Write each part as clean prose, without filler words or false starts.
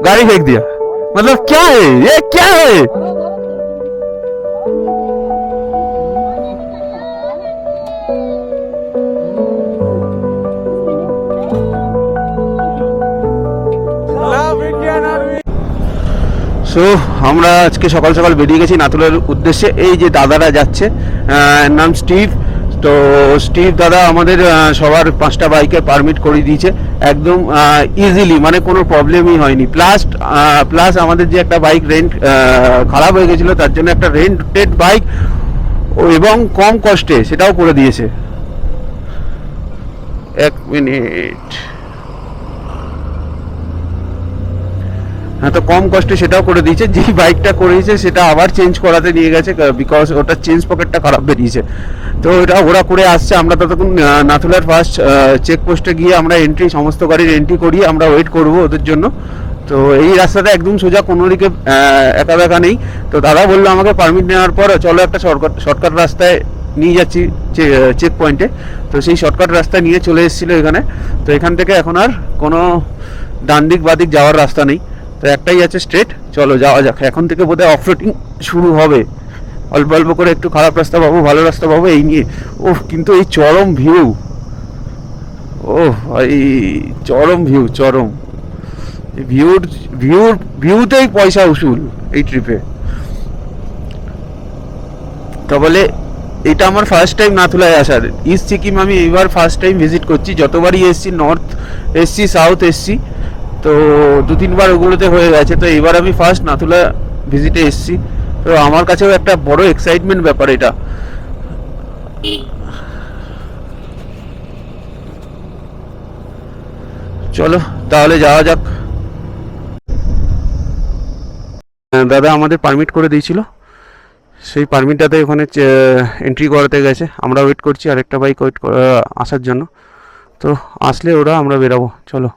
गाड़ी फेंक दिया, मतलब क्या है ये, क्या है? সো আমরা আজকে সকাল সকাল বেরিয়ে গেছি নাথুলার উদ্দেশ্যে। এই যে দাদারা যাচ্ছে, নাম স্টিভ। তো স্টিভ দাদা আমাদের সবার 5টা বাইকের পারমিট করে দিয়েছে একদম ইজিলি, মানে কোনো প্রবলেমই হয়নি। প্লাস আমাদের যে একটা বাইক রেন্ট খারাপ হয়ে গেছিলো, তার জন্য একটা রেন্টেড বাইক এবং কম কস্টে সেটাও করে দিয়েছে। এক মিনিট, হ্যাঁ, তো কম কস্টে সেটাও করে দিয়েছে। যেই বাইকটা করেছে সেটা আবার চেঞ্জ করাতে নিয়ে গেছে, বিকজ ওটা চেঞ্জ পকেটটা খারাপ বেরিয়েছে। তো এটা ওরা করে আসছে। আমরা ততক্ষণ নাথুলার ফার্স্ট চেকপোস্টে গিয়ে আমরা সমস্ত গাড়ির এন্ট্রি করিয়ে আমরা ওয়েট করব ওদের জন্য। তো এই রাস্তাটা একদম সোজা, কোনো দিকে একা বেঁকা নেই। তো দাদা বললো আমাকে পারমিট নেওয়ার পর, চলো একটা শর্টকাট রাস্তায় নিয়ে যাচ্ছি চেক পয়েন্টে। তো সেই শর্টকাট রাস্তায় নিয়ে চলে এসেছিলো এখানে। তো এখান থেকে এখন আর কোনো ডান দিক বা দিক যাওয়ার রাস্তা নেই, তো একটাই আছে স্ট্রেট। চলো যাওয়া যাক। এখন থেকে বোধহয় অফরোডিং শুরু হবে, অল্প অল্প করে একটু খারাপ রাস্তা পাবো, ভালো রাস্তা পাবো, এই নিয়ে। ওহ, কিন্তু এই চরম ভিউ, ওহ ভাই, চরম ভিউ, চরম ভিউতেই পয়সা উসুল এই ট্রিপে। তা বলে এটা আমার ফার্স্ট টাইম নাথুলায় আসার। ইস্ট সিকিম আমি এবার ফার্স্ট টাইম ভিজিট করছি। যতবারই এসছি, নর্থ এসছি, সাউথ এসছি, তো 2-3 বার ওগুলোতে হয়ে গেছে। তো এবার আমি ফার্স্ট নাথুলা ভিজিটে এসছি। তো আমার কাছেও একটা বড় এক্সাইটমেন্ট ব্যাপার এটা। চলো তাহলে যাওয়া যাক। দাদা আমাদের পারমিট করে দিয়েছিল, সেই পারমিটটাতে ওখানে এন্ট্রি করাতে গেছে। আমরা ওয়েট করছি আরেকটা বাইক আসার জন্য। তো আসলে ওরা আমরা বেরাবো, চলো।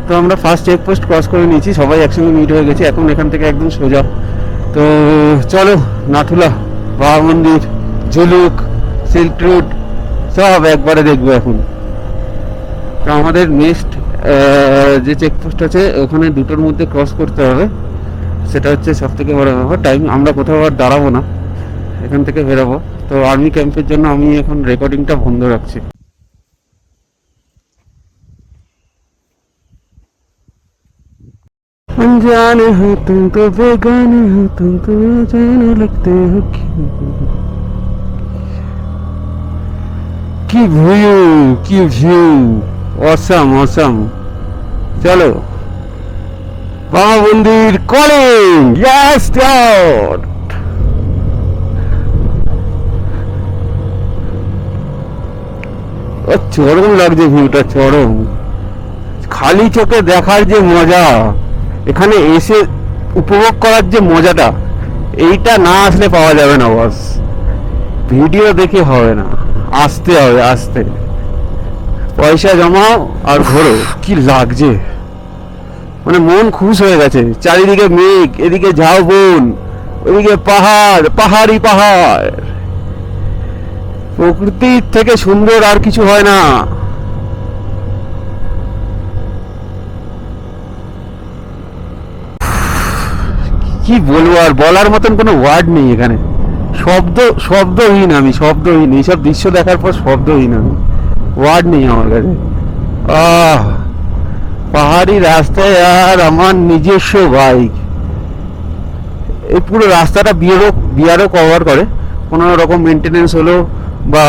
তো আমরা ফার্স্ট চেকপোস্ট ক্রস করে নিয়েছি, সবাই একসঙ্গে মিট হয়ে গেছি। এখন এখান থেকে একদম সোজা। তো চলো, নাথুলা, বাবা মন্দির, ঝুলুক, সিল্ক রুট সব একবারে দেখবো এখন। তো আমাদের নেক্সট যে চেকপোস্ট আছে ওখানে 2টোর মধ্যে ক্রস করতে হবে, সেটা হচ্ছে সব থেকে বড় ব্যাপার। টাইম আমরা কোথাও আর দাঁড়াবো না, এখান থেকে বেরোবো। তো আর্মি ক্যাম্পের জন্য আমি এখন রেকর্ডিংটা বন্ধ রাখছি। अनजाने हो तुम तो बेगाने हो तुम तो जाने लगते हो কি ভিউ, কি ভিউ, অসাম অসাম। চলো, বাবা মন্দির কলিং, ইয়েস ডট। চরম লাগছে ভিউটা, চরম। খালি চোখে দেখার যে মজা, এখানে এসে উপভোগ করার যে মজাটা, এইটা না আসলে পাওয়া যাবে না বস। ভিডিও দেখে হবে না, আসতে হবে, আসতে পয়সা জমাও আর ঘোরো। কি লাগছে, মানে মন খুশ হয়ে গেছে। চারিদিকে মেঘ, এদিকে ঝাউবন, ওইদিকে পাহাড়, পাহাড়ি পাহাড়। প্রকৃতির থেকে সুন্দর আর কিছু হয় না। কি বলবো, আর বলার মতন কোনো ওয়ার্ড নেই এখানে। শব্দহীন আমি, শব্দহীন। এইসব দৃশ্য দেখার পর শব্দহীন আমি, ওয়ার্ড নেই আমার কাছে। আহ, পাহাড়ি রাস্তায় আর আমার নিজস্ব বাইক, এই পুরো রাস্তাটা বিয়ারও কভার করে। কোনো রকম মেনটেনেন্স হলো বা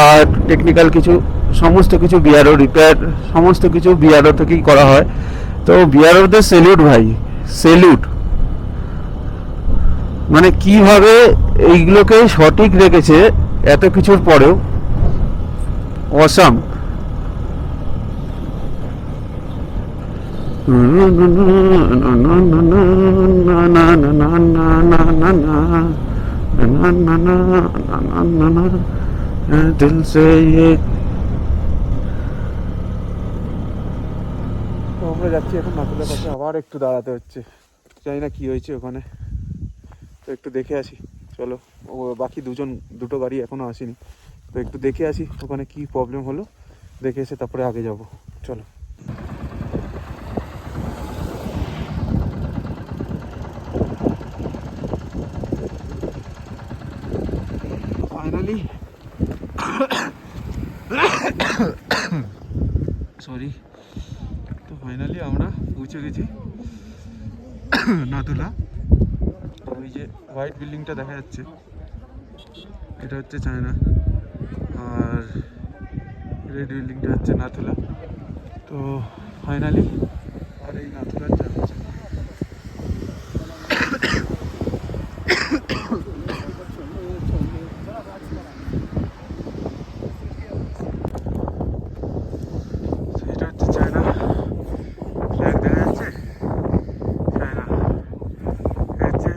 টেকনিক্যাল কিছু, সমস্ত কিছু বিয়ারও রিপেয়ার, সমস্ত কিছু বিয়ারও থেকেই করা হয়। তো বিয়ারওদের সেলুট ভাই, সেলুট। মানে কিভাবে এইগুলোকে সঠিক রেখেছে এত কিছুর পরেও, অসাম। दिल से ये তো আমরা যাচ্ছি এখন নাথুলার কাছে। আবার একটু দাঁড়াতে হচ্ছে, জানি না কি হয়েছে ওখানে, তো একটু দেখে আসি। চলো, ও বাকি দুটো গাড়ি এখনো আসেনি, তো একটু দেখে আসি ওখানে কি প্রবলেম হলো, দেখে এসে তারপরে আগে যাব। চলো। ফাইনালি সরি, তো ফাইনালি আমরা পৌঁছে গেছি নাথুলা। ওই যে হোয়াইট বিল্ডিংটা দেখা যাচ্ছে এটা হচ্ছে চায়না, আর রেড বিল্ডিংটা হচ্ছে নাথুলা। তো ফাইনালি আর এই নাথুলার যাচ্ছে এটা হচ্ছে চায়না, ফ্ল্যাগ দেখা যাচ্ছে চায়না, হচ্ছে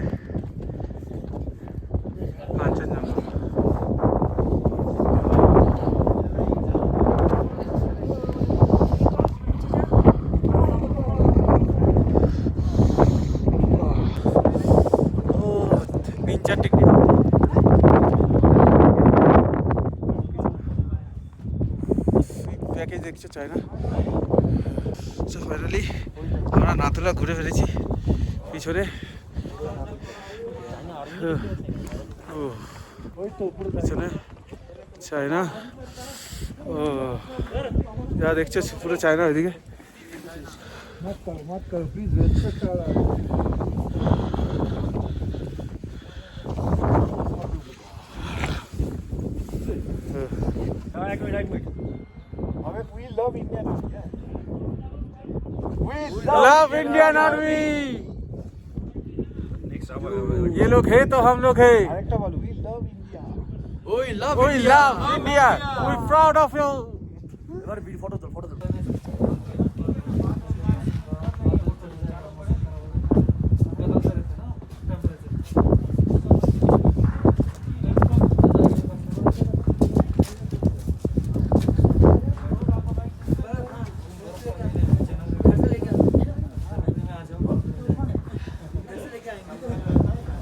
কাঞ্চনজঙ্ঘা। প্যাকেজ দেখছো চাই না। সো ফাইনালি আমরা নাথুলা ঘুরে ফেলেছি পিছনে। পিছনে চায়না, ও যা দেখছো পুরো চায়না ওইদিকে। Love Indian army. ये लोग है तो हम लोग है। We love India. We proud of you.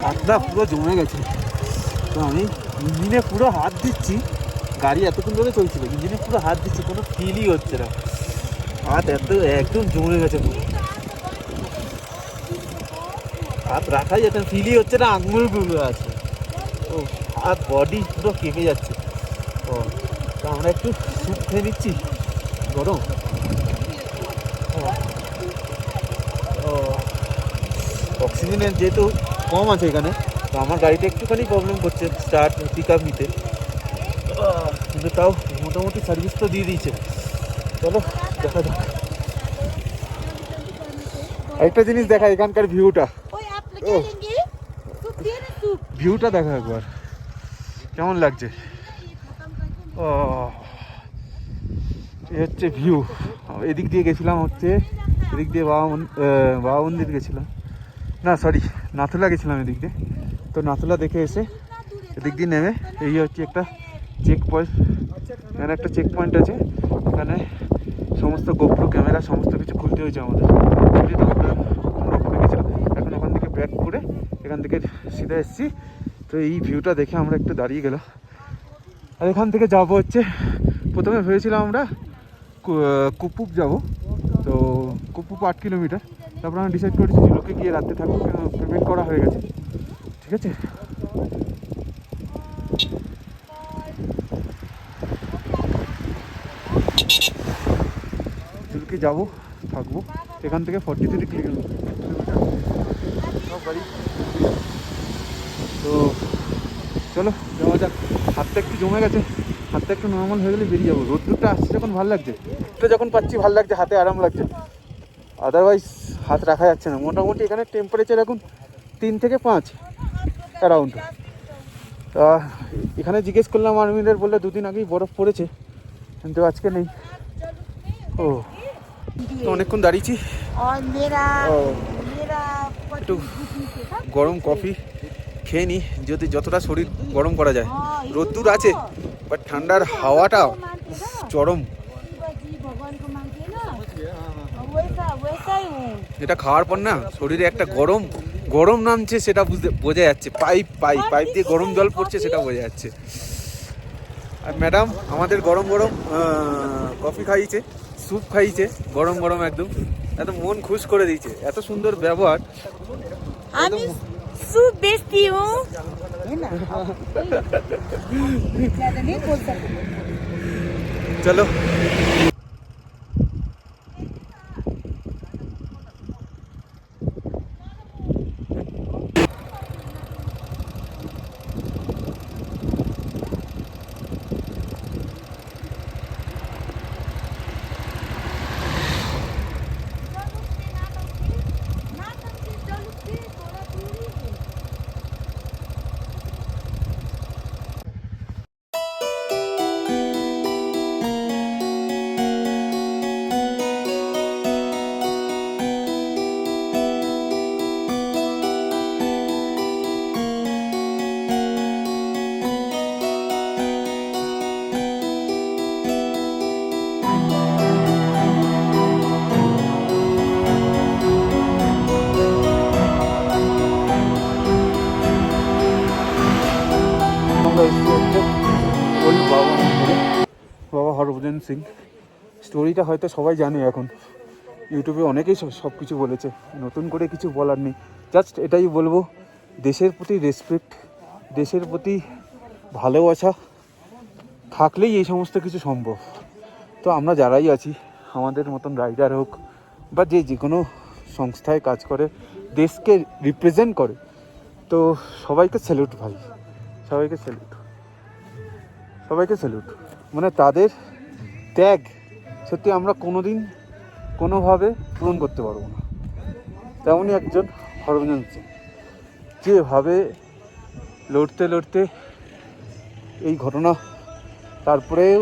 হাতটা পুরো জমে গেছে, তো আমি ইঞ্জিনে পুরো হাত দিচ্ছি, গাড়ি এতক্ষণ ধরে চলছিল, ইঞ্জিনে পুরো হাত দিচ্ছি, কোনো ফিলই হচ্ছে না, হাত একদম জমে গেছে পুরো, হাত রাখাই যাচ্ছে না, ফিলই হচ্ছে না, আঙুলগুলো আছে, ও হাত বডি পুরো কেঁপে যাচ্ছে। ও তো আমরা একটু স্যুপ খেয়ে নিচ্ছি গরম। ও অক্সিজেনের যেহেতু কম আছে এখানে, তো আমার গাড়িটা একটুখানি প্রবলেম করছে স্টার্ট পিক আপ নিতে, কিন্তু তাও মোটামুটি সার্ভিস তো দিয়ে দিয়েছে। চলো দেখা যাক। একটা জিনিস দেখা, এখানকার ভিউটা, ও ভিউটা দেখা একবার কেমন লাগছে। ও এই হচ্ছে ভিউ। এদিক দিয়ে গেছিলাম হচ্ছে, এদিক দিয়ে বাবা মন্দির গেছিলাম, না সরি নাথুলা গেছিলাম এদিক দিয়ে। তো নাথুলা দেখে এসে এদিক দিয়ে নেমে এই হচ্ছে একটা চেক পয়েন্ট, এখানে একটা চেক পয়েন্ট আছে, এখানে সমস্ত গোপ্রো ক্যামেরা সমস্ত কিছু খুলতে হয়েছে আমাদের। গেছিলাম, এখন ওখান থেকে ব্যাক করে এখান থেকে সিধা এসেছি। তো এই ভিউটা দেখে আমরা একটু দাঁড়িয়ে গেলাম, আর এখান থেকে যাবো হচ্ছে, প্রথমে ভেবেছিলাম আমরা কুপুপ যাব, তো কুপুপ 8 কিলোমিটার, তারপর আমরা ডিসাইড করেছি যে লোকে গিয়ে রাত্রে থাকবো, পেমেন্ট করা হয়ে গেছে, ঠিক আছে। জুলকে যাবো, থাকবো, এখান থেকে 43 কিলোমিটার সব গাড়ি। তো চলো যাওয়া যাক। হাতটা একটু জমে গেছে, হাতটা একটু নর্মাল হয়ে গেলে বেরিয়ে যাবো। রোদ্দুরটা আসছে যখন ভালো লাগছে, রোদটা যখন পাচ্ছি ভালো লাগছে, হাতে আরাম লাগছে, আদারওয়াইজ হাত রাখা যাচ্ছে না। মোটামুটি এখানে টেম্পারেচার এখন 3 থেকে 5 অ্যারাউন্ড। তা এখানে জিজ্ঞেস করলাম আর্মিদের, বললে 2 দিন আগেই বরফ পড়েছে, কিন্তু আজকে নেই। ও তো অনেকক্ষণ দাঁড়িয়েছি, একটু গরম কফি খেয়ে নিই, যদি যতটা শরীর গরম করা যায়। রোদ্দুর আছে বাট ঠান্ডার হাওয়াটা চরম। এটা খাওয়ার পর না শরীরে একটা গরম গরম নামছে, সেটা বোঝা যাচ্ছে। পাইপ দিয়ে গরম জল পড়ছে, সেটা বোঝা যাচ্ছে। আর ম্যাডাম আমাদের গরম গরম কফি খাইয়েছে, স্যুপ খাইয়েছে, গরম গরম একদম এত মন খুশ করে দিয়েছে, এত সুন্দর ব্যবহার। আমি सूप बेचती हूँ है ना ज्यादा नहीं बोल सकते চলো আমরা এসেছি হচ্ছে ওই বাবা মন্দিরে, বাবা হরভজন সিং। স্টোরিটা হয়তো সবাই জানে, এখন ইউটিউবে অনেকেই সব কিছু বলেছে, নতুন করে কিছু বলার নেই। জাস্ট এটাই বলবো, দেশের প্রতি রেসপেক্ট, দেশের প্রতি ভালোবাসা থাকলেই এই সমস্ত কিছু সম্ভব। তো আমরা যারাই আছি, আমাদের মতন রাইডার হোক বা যে কোনো সংস্থায় কাজ করে, দেশকে রিপ্রেজেন্ট করে, তো সবাইকে স্যালুট ভাই, সবাইকে স্যালুট, সবাইকে স্যালুট। মানে তাদের ত্যাগ সত্যি আমরা কোনোদিন কোনোভাবে পূরণ করতে পারবো না। তেমনই একজন হরভজন সিং, যেভাবে লড়তে লড়তে এই ঘটনা, তারপরেও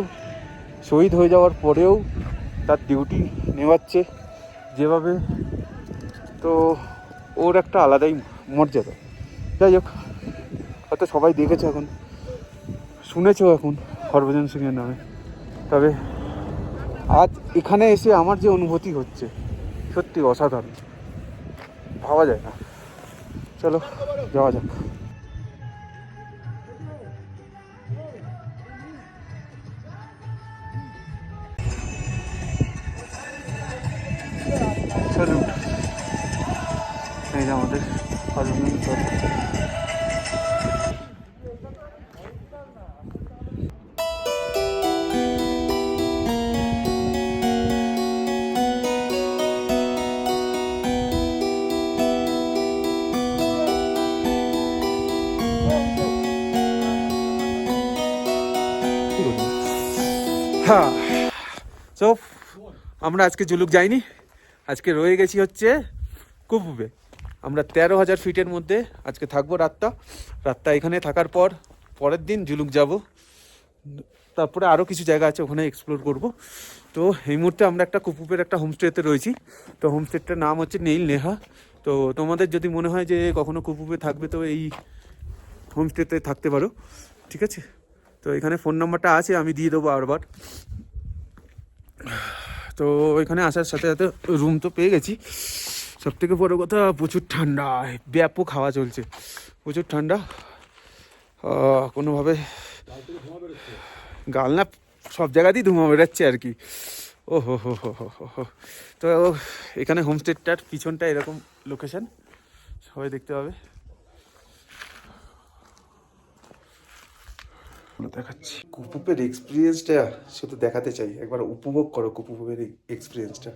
শহীদ হয়ে যাওয়ার পরেও তার ডিউটি নেওয়াচ্ছে যেভাবে, তো ওর একটা আলাদাই মর্যাদা। যাই হোক, হয়তো সবাই দেখেছো, এখন শুনেছো এখন হরভজন সিংয়ের নামে। তবে আজ এখানে এসে আমার যে অনুভূতি হচ্ছে সত্যি অসাধারণ, ভাবা যায় না। চলো যাওয়া যাক। স্যালুট, এই যে আমাদের হরভজন স্যার। হ্যাঁ, সো আমরা আজকে জুলুক যাইনি, আজকে রয়ে গেছি হচ্ছে কুপুবে। আমরা 13,000 ফিটের মধ্যে আজকে থাকবো রাতটা এখানে থাকার পর পরের দিন জুলুক যাব, তারপরে আরও কিছু জায়গা আছে ওখানে এক্সপ্লোর করব। তো এই মুহূর্তে আমরা একটা কুপুপের একটা হোমস্টেতে রয়েছি। তো হোমস্টেটার নাম হচ্ছে নীল নেহা। তো তোমাদের যদি মনে হয় যে কখনো কুপুপে থাকবে তো এই হোমস্টেতে থাকতে পারো, ঠিক আছে? তো এখানে ফোন নাম্বারটা আছে, আমি দিয়ে দেবো আরবার। তো এখানে আসার সাথে সাথে রুম তো পেয়ে গেছি। সব থেকে বড় কথা, প্রচুর ঠান্ডা, ব্যাপক হাওয়া চলছে, প্রচুর ঠান্ডা। কোনোভাবে গাল না, সব জায়গাতেই ধুমা বেরোচ্ছে আর কি। ও হো হো হো হো হো। তো এখানে হোমস্টেটার পিছনটা এরকম লোকেশন, সবাই দেখতে পাবে। দেখাচ্ছি কুপুপের এক্সপিরিয়েন্সটা, শুধু দেখাতে চাই, একবার উপভোগ করো কুপুপের এক্সপিরিয়েন্সটা।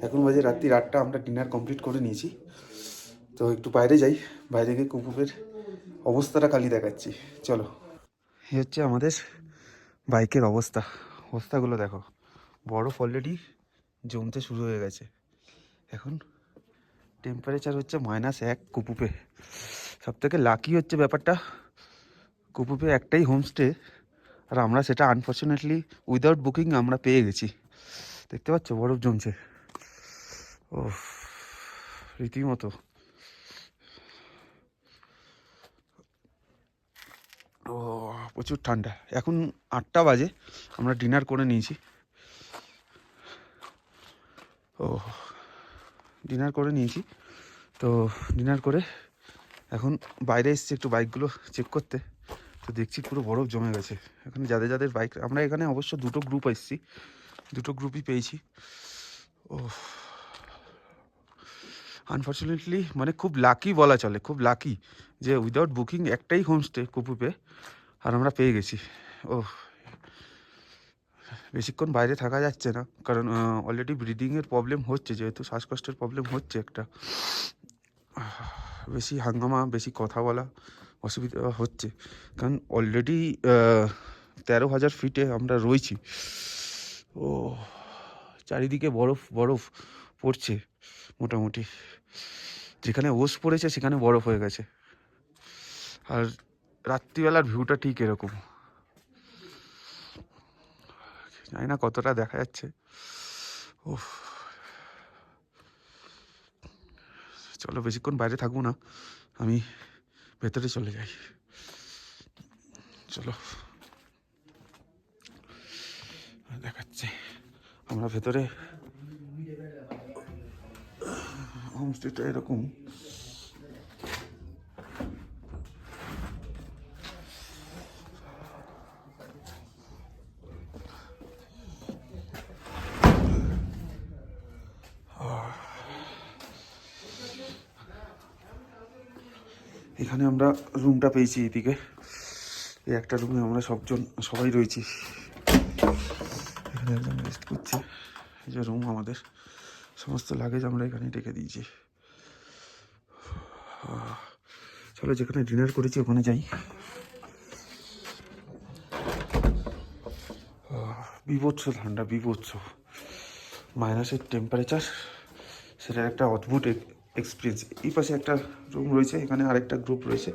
এখন বাজে রাত্রি 8টা, আমরা ডিনার কমপ্লিট করে নিয়েছি। তো একটু বাইরে যাই, বাইরে গিয়ে কুপুপের অবস্থাটা খালি দেখাচ্ছি। চলো, এই হচ্ছে আমাদের বাইকের অবস্থাগুলো দেখো। বরফ অলরেডি জমতে শুরু হয়ে গেছে। এখন টেম্পারেচার হচ্ছে -1 কুপুপে। সব থেকে লাকি হচ্ছে ব্যাপারটা, কুপুপে একটাই হোমস্টে, আর আমরা সেটা আনফর্চুনেটলি উইদাউট বুকিং আমরা পেয়ে গেছি। দেখতে পাচ্ছ বরফ জমছে, ও রীতিমতো। ও প্রচুর ঠান্ডা। এখন 8টা বাজে, আমরা ডিনার করে নিয়েছি। ও ডিনার করে নিয়েছি, তো ডিনার করে এখন বাইরে এসেছি একটু বাইকগুলো চেক করতে। তো দেখছি পুরো বরফ জমে গেছে এখানে। যাদের যাদের বাইক, আমরা এখানে অবশ্য দুটো গ্রুপ এসেছি, দুটো গ্রুপই পেয়েছি। ও আনফর্চুনেটলি মানে খুব লাকি বলা চলে, খুব লাকি যে উইদাউট বুকিং একটাই হোমস্টে কুপুপে আর আমরা পেয়ে গেছি। ও বেশিক্ষণ বাইরে থাকা যাচ্ছে না, কারণ অলরেডি ব্রিদিংয়ের প্রবলেম হচ্ছে, যেহেতু শ্বাসকষ্টের প্রবলেম হচ্ছে একটা, বেশি হাঙ্গামা, বেশি কথা বলা অসুবিধা হচ্ছে, কারণ অলরেডি 13,000 ফিটে আমরা রয়েছি। ও চারিদিকে বরফ বরফ পড়ছে মোটামুটি, যেখানে ওস পড়েছে সেখানে বরফ হয়ে গেছে। আর রাত্রিবেলার ভিউটা ঠিক এরকম, জানি না কতটা দেখা যাচ্ছে। ও চলো বেশিক্ষণ বাইরে থাকবো না, আমি ভেতরে চলে যাই। চলো দেখাচ্ছি আমরা ভেতরে। হোমস্টেটা এরকম, এখানে আমরা রুমটা পেয়েছি এদিকে, এই একটা রুমে আমরা সবাই রয়েছি। এখানে একদম রেস্ট করছি, এই যে রুম আমাদের, সমস্ত লাগেজ আমরা এখানে রেখে দিয়েছি। চলো যেখানে ডিনার করেছি ওখানে যাই। বিভৎস ঠান্ডা, বিভৎস মাইনাসের টেম্পারেচার, সেটার একটা অদ্ভুত এক্সপিরিয়েন্স। এই পাশে একটা রুম রয়েছে, এখানে আরেকটা গ্রুপ রয়েছে,